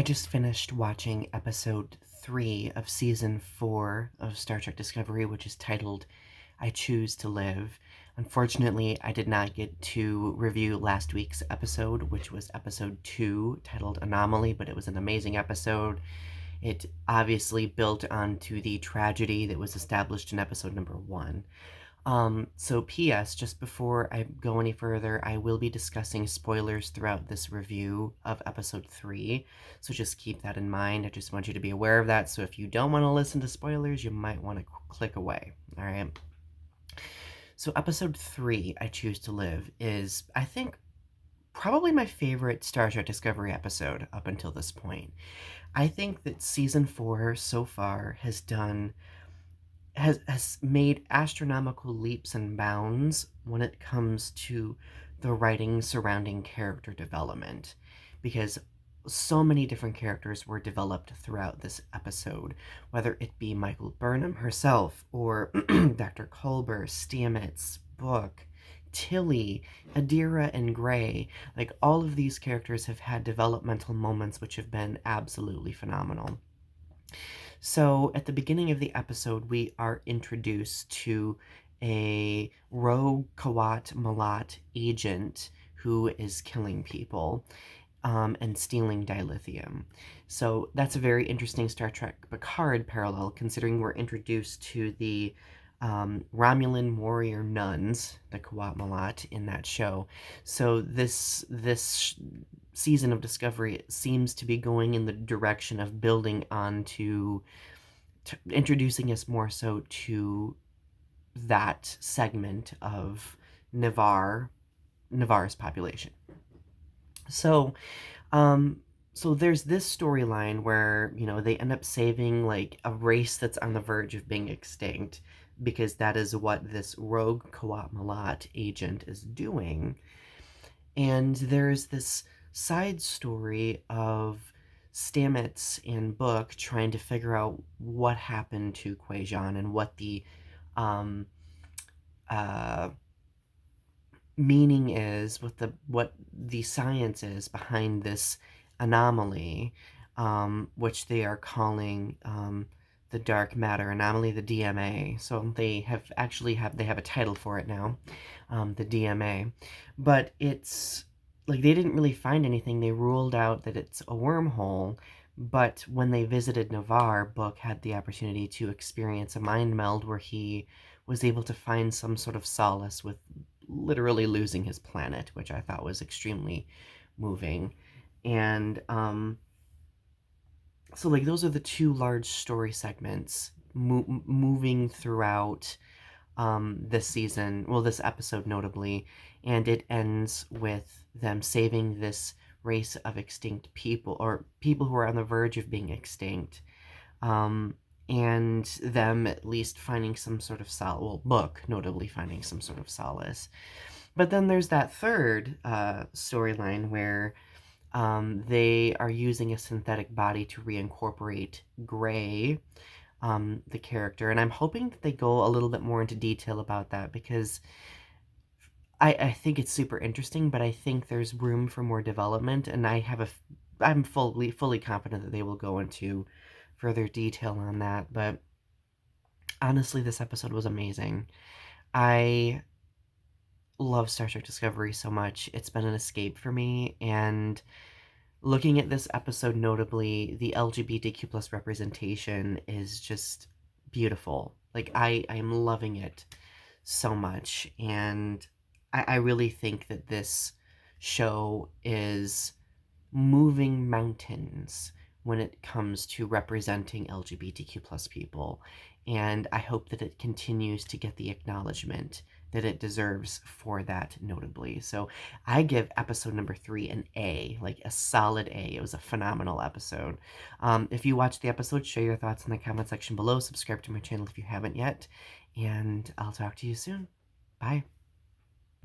I just finished watching episode 3 of season 4 of Star Trek Discovery, which is titled I Choose to Live. Unfortunately, I did not get to review last week's episode, which was episode 2, titled Anomaly, but it was an amazing episode. It obviously built onto the tragedy that was established in episode number 1. So P.S., just before I go any further, I will be discussing spoilers throughout this review of episode 3, so just keep that in mind. I just want you to be aware of that, so if you don't want to listen to spoilers, you might want to click away, alright? So episode 3, I Choose to Live, is, I think, probably my favorite Star Trek Discovery episode up until this point. I think that season 4 so far has made astronomical leaps and bounds when it comes to the writing surrounding character development, because so many different characters were developed throughout this episode, whether it be Michael Burnham herself or Dr. Culber, Stamets, Book, Tilly, Adira, and Gray. Like, all of these characters have had developmental moments which have been absolutely phenomenal. So, at the beginning of the episode, we are introduced to a rogue Kawat Malat agent who is killing people and stealing dilithium. So, that's a very interesting Star Trek Picard parallel, considering we're introduced to the Romulan warrior nuns, the Kawat Malat, in that show. So, this season of Discovery seems to be going in the direction of building onto introducing us more so to that segment of Navarre's population. So, um, so there's this storyline where, they end up saving like a race that's on the verge of being extinct, because that is what this rogue Kawat Malat agent is doing. And there's this side story of Stamets and Book trying to figure out what happened to Quajon and what the um, uh, meaning is, what the science is behind this anomaly, which they are calling the dark matter anomaly, the DMA. So they have a title for it now, the DMA, but it's like they didn't really find anything. They ruled out that it's a wormhole, but when they visited Navarre, Book had the opportunity to experience a mind meld where he was able to find some sort of solace with literally losing his planet, which I thought was extremely moving. And so like those are the two large story segments moving throughout this season, well, this episode notably, and it ends with them saving this race of extinct people, or people who are on the verge of being extinct, and them at least finding some sort of Book notably finding some sort of solace. But then there's that third storyline where they are using a synthetic body to reincorporate Gray, the character, and I'm hoping that they go a little bit more into detail about that, because I think it's super interesting, but I think there's room for more development, and I'm fully confident that they will go into further detail on that. But honestly, this episode was amazing. I love Star Trek Discovery so much. It's been an escape for me, and looking at this episode, notably, the LGBTQ plus representation is just beautiful. Like, I am loving it so much, and I really think that this show is moving mountains when it comes to representing LGBTQ plus people, and I hope that it continues to get the acknowledgement that it deserves for that, notably. So I give episode number 3 an A, like a solid A. It was a phenomenal episode. If you watched the episode, share your thoughts in the comment section below. Subscribe to my channel if you haven't yet, and I'll talk to you soon. Bye.